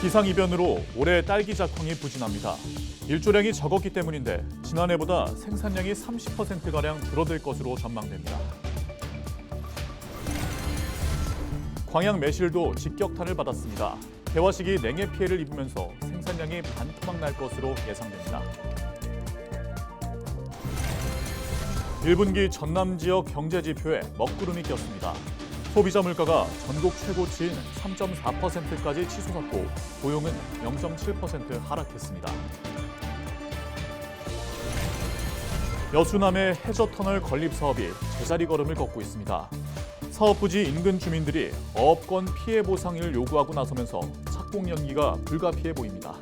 기상이변으로 올해 딸기 작황이 부진합니다. 일조량이 적었기 때문인데 지난해보다 생산량이 30%가량 줄어들 것으로 전망됩니다. 광양 매실도 직격탄을 받았습니다. 개화 시기 냉해 피해를 입으면서 생산량이 반토막 날 것으로 예상됩니다. 1분기 전남 지역 경제 지표에 먹구름이 꼈습니다. 소비자 물가가 전국 최고치인 3.4%까지 치솟았고 고용은 0.7% 하락했습니다. 여수남의 해저터널 건립 사업이 제자리 걸음을 걷고 있습니다. 사업 부지 인근 주민들이 어업권 피해 보상을 요구하고 나서면서 착공 연기가 불가피해 보입니다.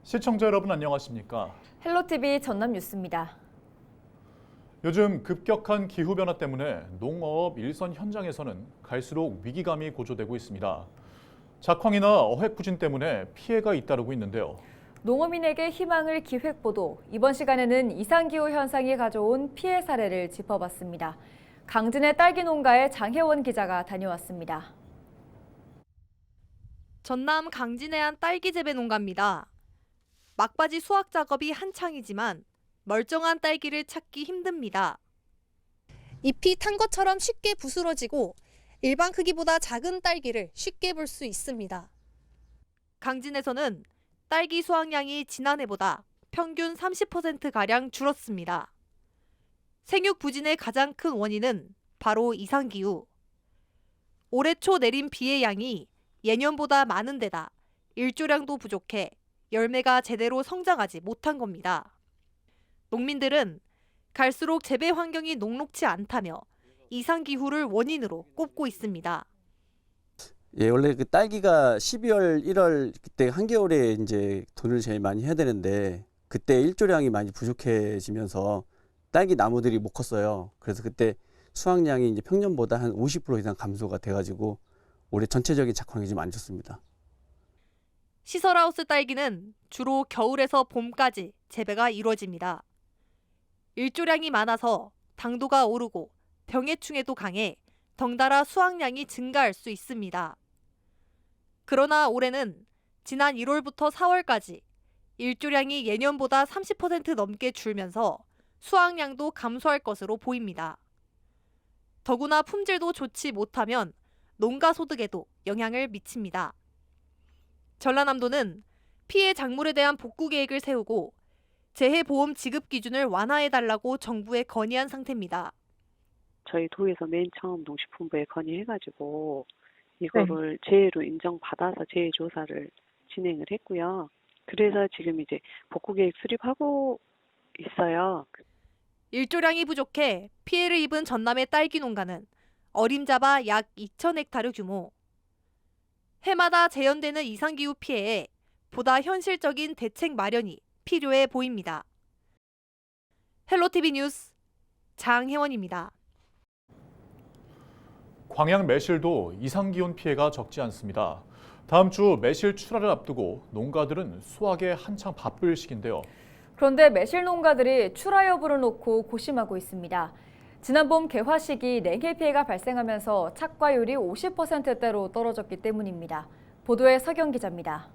시청자 여러분 안녕하십니까? 헬로티비 전남 뉴스입니다. 요즘 급격한 기후변화 때문에 농어업 일선 현장에서는 갈수록 위기감이 고조되고 있습니다. 작황이나 어획 부진 때문에 피해가 잇따르고 있는데요. 농어민에게 희망을 기획보도, 이번 시간에는 이상기후 현상이 가져온 피해 사례를 짚어봤습니다. 강진의 딸기 농가에 장혜원 기자가 다녀왔습니다. 전남 강진의 한 딸기 재배 농가입니다. 막바지 수확 작업이 한창이지만 멀쩡한 딸기를 찾기 힘듭니다. 잎이 탄 것처럼 쉽게 부스러지고 일반 크기보다 작은 딸기를 쉽게 볼 수 있습니다. 강진에서는 딸기 수확량이 지난해보다 평균 30%가량 줄었습니다. 생육 부진의 가장 큰 원인은 바로 이상기후. 올해 초 내린 비의 양이 예년보다 많은 데다 일조량도 부족해 열매가 제대로 성장하지 못한 겁니다. 농민들은 갈수록 재배 환경이 녹록지 않다며 이상기후를 원인으로 꼽고 있습니다. 예, 원래 그 딸기가 12월, 1월 그때 한겨울에 이제 돈을 제일 많이 해야 되는데 그때 일조량이 많이 부족해지면서 딸기 나무들이 못 컸어요. 그래서 그때 수확량이 이제 평년보다 한 50% 이상 감소가 돼가지고 올해 전체적인 작황이 좀 안 좋습니다. 시설하우스 딸기는 주로 겨울에서 봄까지 재배가 이루어집니다. 일조량이 많아서 당도가 오르고 병해충에도 강해 덩달아 수확량이 증가할 수 있습니다. 그러나 올해는 지난 1월부터 4월까지 일조량이 예년보다 30% 넘게 줄면서 수확량도 감소할 것으로 보입니다. 더구나 품질도 좋지 못하면 농가 소득에도 영향을 미칩니다. 전라남도는 피해 작물에 대한 복구 계획을 세우고 재해보험 지급 기준을 완화해달라고 정부에 건의한 상태입니다. 저희 도에서 맨 처음 농식품부에 건의해가지고 이거를 재해로 인정받아서 재해조사를 진행을 했고요. 그래서 지금 이제 복구 계획 수립하고 있어요. 일조량이 부족해 피해를 입은 전남의 딸기 농가는 어림잡아 약 2,000헥타르 규모. 해마다 재현되는 이상기후 피해에 보다 현실적인 대책 마련이 필요해 보입니다. 헬로티비 뉴스 장혜원입니다. 광양 매실도 이상기온 피해가 적지 않습니다. 다음 주 매실 출하를 앞두고 농가들은 수확에 한창 바쁠 시기인데요. 그런데 매실 농가들이 출하 여부를 놓고 고심하고 있습니다. 지난 봄 개화 시기 냉해 피해가 발생하면서 착과율이 50%대로 떨어졌기 때문입니다. 보도에 서경 기자입니다.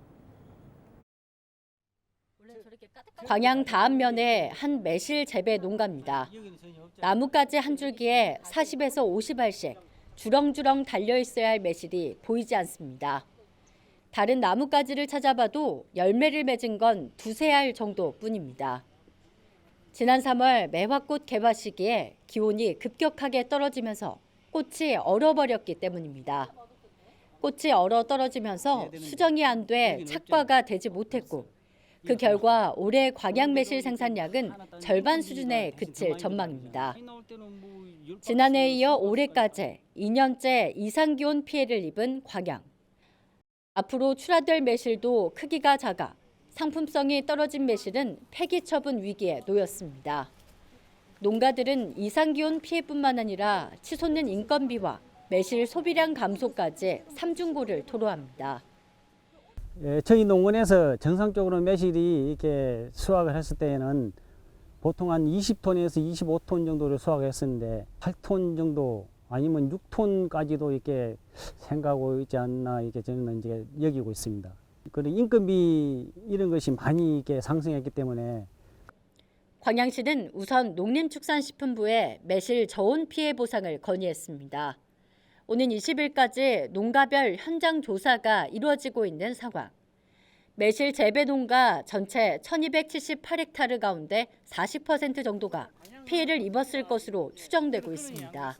광양 다안면의 한 매실 재배 농가입니다. 나뭇가지 한 줄기에 40에서 50알씩 주렁주렁 달려있어야 할 매실이 보이지 않습니다. 다른 나뭇가지를 찾아봐도 열매를 맺은 건 두세 알 정도뿐입니다. 지난 3월 매화꽃 개화 시기에 기온이 급격하게 떨어지면서 꽃이 얼어버렸기 때문입니다. 꽃이 얼어 떨어지면서 수정이 안 돼 착과가 되지 못했고 그 결과 올해 광양 매실 생산량은 절반 수준에 그칠 전망입니다. 지난해에 이어 올해까지 2년째 이상기온 피해를 입은 광양. 앞으로 출하될 매실도 크기가 작아 상품성이 떨어진 매실은 폐기 처분 위기에 놓였습니다. 농가들은 이상기온 피해뿐만 아니라 치솟는 인건비와 매실 소비량 감소까지 삼중고를 토로합니다. 예, 저희 농원에서 정상적으로 매실이 이렇게 수확을 했을 때에는 보통 한 20톤에서 25톤 정도를 수확했었는데 8톤 정도 아니면 6톤까지도 이렇게 생각하고 있지 않나 이렇게 저는 이제 여기고 있습니다. 그리고 인건비 이런 것이 많이 이렇게 상승했기 때문에 광양시는 우선 농림축산식품부에 매실 저온 피해 보상을 건의했습니다. 오는 20일까지 농가별 현장 조사가 이루어지고 있는 상황. 매실 재배 농가 전체 1278헥타르 가운데 40% 정도가 피해를 입었을 것으로 추정되고 있습니다.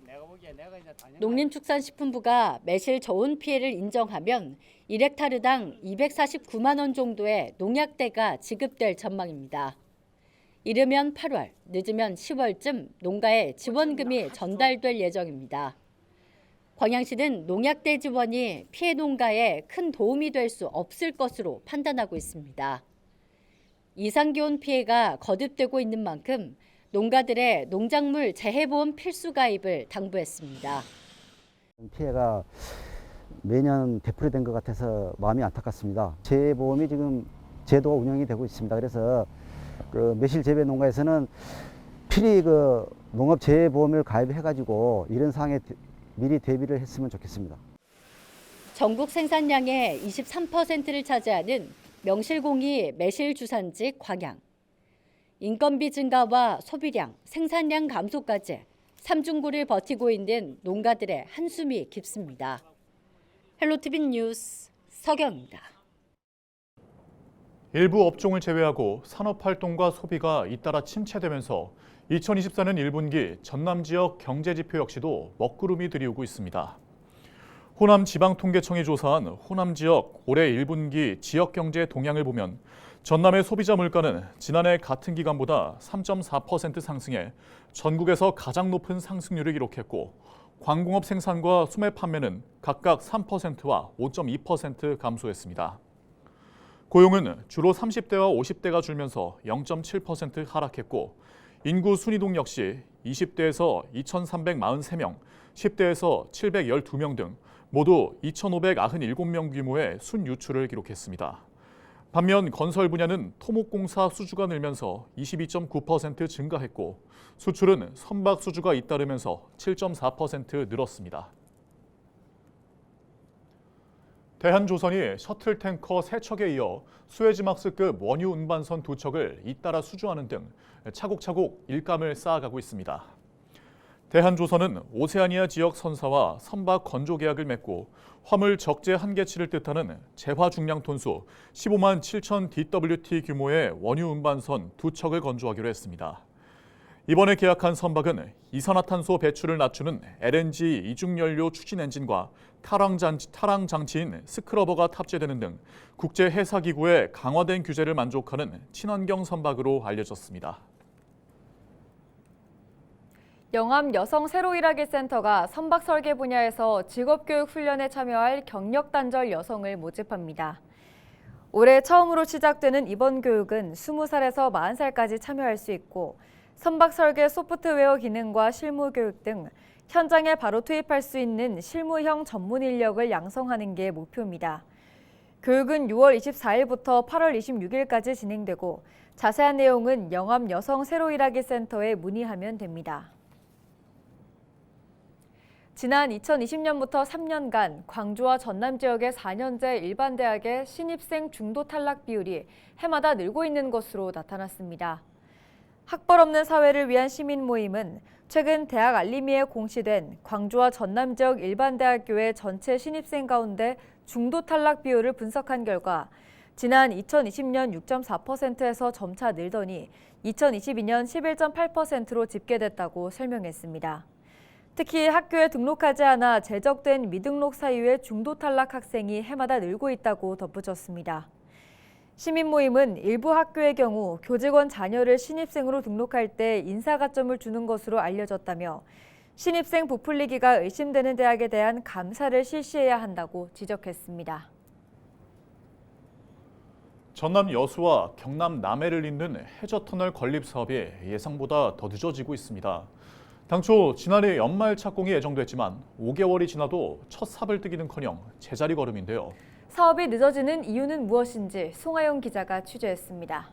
농림축산식품부가 매실 저온 피해를 인정하면 1헥타르당 249만 원 정도의 농약대가 지급될 전망입니다. 이르면 8월, 늦으면 10월쯤 농가에 지원금이 전달될 예정입니다. 광양시는 농약대 지원이 피해 농가에 큰 도움이 될 수 없을 것으로 판단하고 있습니다. 이상기온 피해가 거듭되고 있는 만큼 농가들의 농작물 재해보험 필수 가입을 당부했습니다. 피해가 매년 되풀이된 것 같아서 마음이 안타깝습니다. 재해보험이 지금 제도가 운영이 되고 있습니다. 그래서 그 매실 재배 농가에서는 필히 그 농업 재해보험을 가입해가지고 이런 상황에 미리 대비를 했으면 좋겠습니다. 전국 생산량의 23%를 차지하는 명실공히 매실 주산지 광양. 인건비 증가와 소비량, 생산량 감소까지 삼중고를 버티고 있는 농가들의 한숨이 깊습니다. 헬로티비 뉴스 서경입니다. 일부 업종을 제외하고 산업활동과 소비가 잇따라 침체되면서 2024년 1분기 전남 지역 경제지표 역시도 먹구름이 들이우고 있습니다. 호남지방통계청이 조사한 호남 지역 올해 1분기 지역경제 동향을 보면 전남의 소비자 물가는 지난해 같은 기간보다 3.4% 상승해 전국에서 가장 높은 상승률을 기록했고 광공업 생산과 소매 판매는 각각 3%와 5.2% 감소했습니다. 고용은 주로 30대와 50대가 줄면서 0.7% 하락했고 인구 순이동 역시 20대에서 2,343명, 10대에서 712명 등 모두 2,597명 규모의 순유출을 기록했습니다. 반면 건설 분야는 토목공사 수주가 늘면서 22.9% 증가했고 수출은 선박 수주가 잇따르면서 7.4% 늘었습니다. 대한조선이 셔틀탱커 3척에 이어 수에즈막스급 원유 운반선 2척을 잇따라 수주하는 등 차곡차곡 일감을 쌓아가고 있습니다. 대한조선은 오세아니아 지역 선사와 선박 건조 계약을 맺고 화물 적재 한계치를 뜻하는 재화 중량 톤수 15만 7천 DWT 규모의 원유 운반선 2척을 건조하기로 했습니다. 이번에 계약한 선박은 이산화탄소 배출을 낮추는 LNG 이중연료 추진 엔진과 타랑 장치인 스크러버가 탑재되는 등 국제 해사기구의 강화된 규제를 만족하는 친환경 선박으로 알려졌습니다. 영암 여성 새로 일하기 센터가 선박 설계 분야에서 직업교육 훈련에 참여할 경력 단절 여성을 모집합니다. 올해 처음으로 시작되는 이번 교육은 20살에서 40살까지 참여할 수 있고 선박 설계 소프트웨어 기능과 실무 교육 등 현장에 바로 투입할 수 있는 실무형 전문 인력을 양성하는 게 목표입니다. 교육은 6월 24일부터 8월 26일까지 진행되고 자세한 내용은 영암 여성 새로 일하기 센터에 문의하면 됩니다. 지난 2020년부터 3년간 광주와 전남 지역의 4년제 일반 대학의 신입생 중도 탈락 비율이 해마다 늘고 있는 것으로 나타났습니다. 학벌 없는 사회를 위한 시민 모임은 최근 대학 알림이에 공시된 광주와 전남 지역 일반 대학교의 전체 신입생 가운데 중도 탈락 비율을 분석한 결과 지난 2020년 6.4%에서 점차 늘더니 2022년 11.8%로 집계됐다고 설명했습니다. 특히 학교에 등록하지 않아 제적된 미등록 사유의 중도 탈락 학생이 해마다 늘고 있다고 덧붙였습니다. 시민 모임은 일부 학교의 경우 교직원 자녀를 신입생으로 등록할 때 인사가점을 주는 것으로 알려졌다며 신입생 부풀리기가 의심되는 대학에 대한 감사를 실시해야 한다고 지적했습니다. 전남 여수와 경남 남해를 잇는 해저터널 건립 사업이 예상보다 더 늦어지고 있습니다. 당초 지난해 연말 착공이 예정됐지만 5개월이 지나도 첫 삽을 뜨기는커녕 제자리 걸음인데요. 사업이 늦어지는 이유는 무엇인지 송하영 기자가 취재했습니다.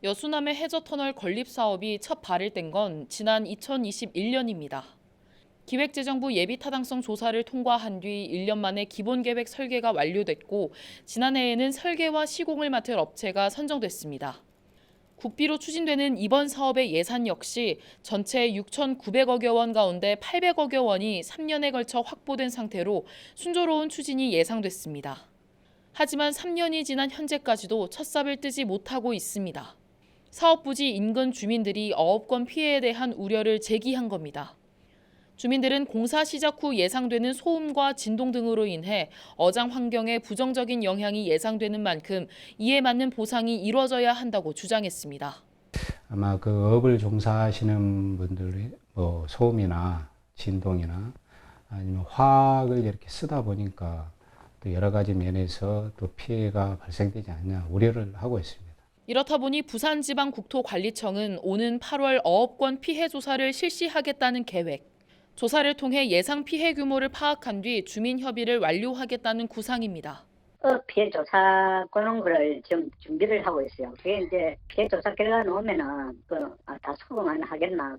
여수남해 해저터널 건립 사업이 첫 발을 뗀 건 지난 2021년입니다. 기획재정부 예비타당성 조사를 통과한 뒤 1년 만에 기본계획 설계가 완료됐고 지난해에는 설계와 시공을 맡을 업체가 선정됐습니다. 국비로 추진되는 이번 사업의 예산 역시 전체 6,900억여 원 가운데 800억여 원이 3년에 걸쳐 확보된 상태로 순조로운 추진이 예상됐습니다. 하지만 3년이 지난 현재까지도 첫 삽을 뜨지 못하고 있습니다. 사업 부지 인근 주민들이 어업권 피해에 대한 우려를 제기한 겁니다. 주민들은 공사 시작 후 예상되는 소음과 진동 등으로 인해 어장 환경에 부정적인 영향이 예상되는 만큼 이에 맞는 보상이 이루어져야 한다고 주장했습니다. 아마 그 업을 종사하시는 분들이 뭐 소음이나 진동이나 아니면 화학을 이렇게 쓰다 보니까 또 여러 가지 면에서 또 피해가 발생되지 않냐 우려를 하고 있습니다. 이렇다 보니 부산지방국토관리청은 오는 8월 어업권 피해 조사를 실시하겠다는 계획. 조사를 통해 예상 피해 규모를 파악한 뒤 주민 협의를 완료하겠다는 구상입니다. 피해 조사 그런 거를 지금 준비를 하고 있어요. 그게 이제 피해 조사 결과 나오면은 다 수긍은 하겠나.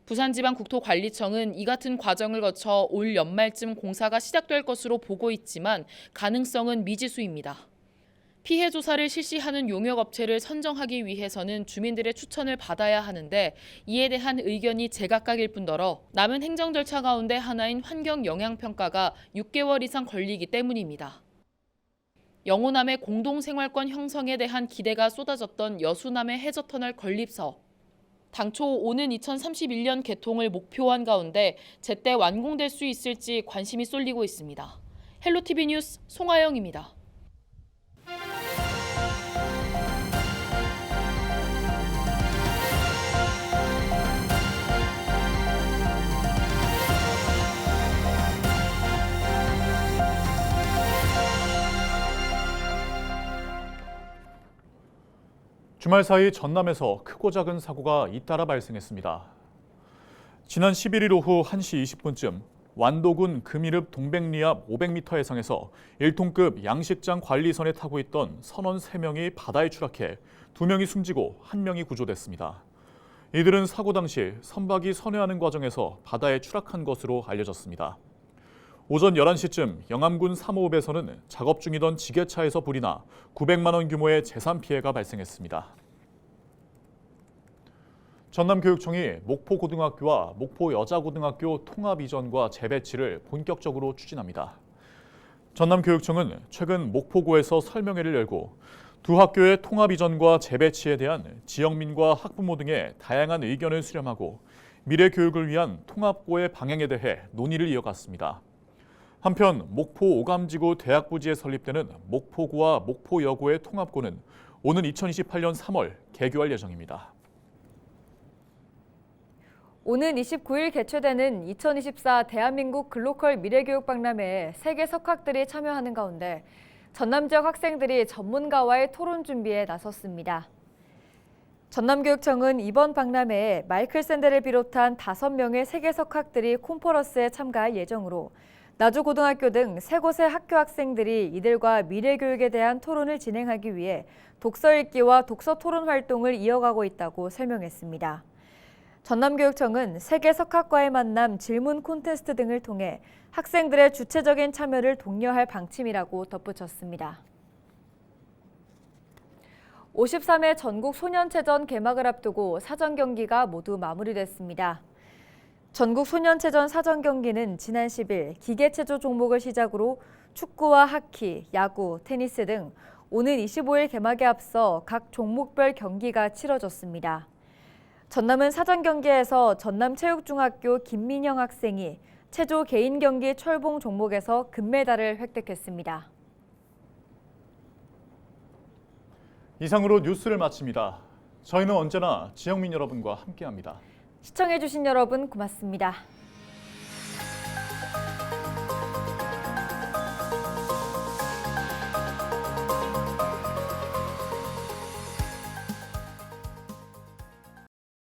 부산지방국토관리청은 이 같은 과정을 거쳐 올 연말쯤 공사가 시작될 것으로 보고 있지만 가능성은 미지수입니다. 피해 조사를 실시하는 용역업체를 선정하기 위해서는 주민들의 추천을 받아야 하는데 이에 대한 의견이 제각각일 뿐더러 남은 행정 절차 가운데 하나인 환경영향평가가 6개월 이상 걸리기 때문입니다. 영호남의 공동생활권 형성에 대한 기대가 쏟아졌던 여수남의 해저터널 건립 사업. 당초 오는 2031년 개통을 목표한 가운데 제때 완공될 수 있을지 관심이 쏠리고 있습니다. 헬로티비 뉴스 송하영입니다. 주말 사이 전남에서 크고 작은 사고가 잇따라 발생했습니다. 지난 11일 오후 1시 20분쯤 완도군 금이릅 동백리 앞 500m 해상에서 1톤급 양식장 관리선에 타고 있던 선원 3명이 바다에 추락해 2명이 숨지고 1명이 구조됐습니다. 이들은 사고 당시 선박이 선회하는 과정에서 바다에 추락한 것으로 알려졌습니다. 오전 11시쯤 영암군 3호읍에서는 작업 중이던 지게차에서 불이 나 900만 원 규모의 재산 피해가 발생했습니다. 전남교육청이 목포고등학교와 목포여자고등학교 통합 이전과 재배치를 본격적으로 추진합니다. 전남교육청은 최근 목포고에서 설명회를 열고 두 학교의 통합 이전과 재배치에 대한 지역민과 학부모 등의 다양한 의견을 수렴하고 미래 교육을 위한 통합고의 방향에 대해 논의를 이어갔습니다. 한편 목포 오감지구 대학부지에 설립되는 목포고와 목포여고의 통합고는 오는 2028년 3월 개교할 예정입니다. 오는 29일 개최되는 2024 대한민국 글로컬 미래교육 박람회에 세계 석학들이 참여하는 가운데 전남 지역 학생들이 전문가와의 토론 준비에 나섰습니다. 전남교육청은 이번 박람회에 마이클 샌델을 비롯한 5명의 세계 석학들이 콘퍼런스에 참가할 예정으로 나주고등학교 등 3곳의 학교 학생들이 이들과 미래교육에 대한 토론을 진행하기 위해 독서 읽기와 독서 토론 활동을 이어가고 있다고 설명했습니다. 전남교육청은 세계 석학과의 만남 질문 콘테스트 등을 통해 학생들의 주체적인 참여를 독려할 방침이라고 덧붙였습니다. 53회 전국 소년체전 개막을 앞두고 사전 경기가 모두 마무리됐습니다. 전국 소년체전 사전 경기는 지난 10일 기계체조 종목을 시작으로 축구와 하키, 야구, 테니스 등 오는 25일 개막에 앞서 각 종목별 경기가 치러졌습니다. 전남은 사전 경기에서 전남체육중학교 김민영 학생이 체조 개인 경기 철봉 종목에서 금메달을 획득했습니다. 이상으로 뉴스를 마칩니다. 저희는 언제나 지역민 여러분과 함께합니다. 시청해주신 여러분 고맙습니다.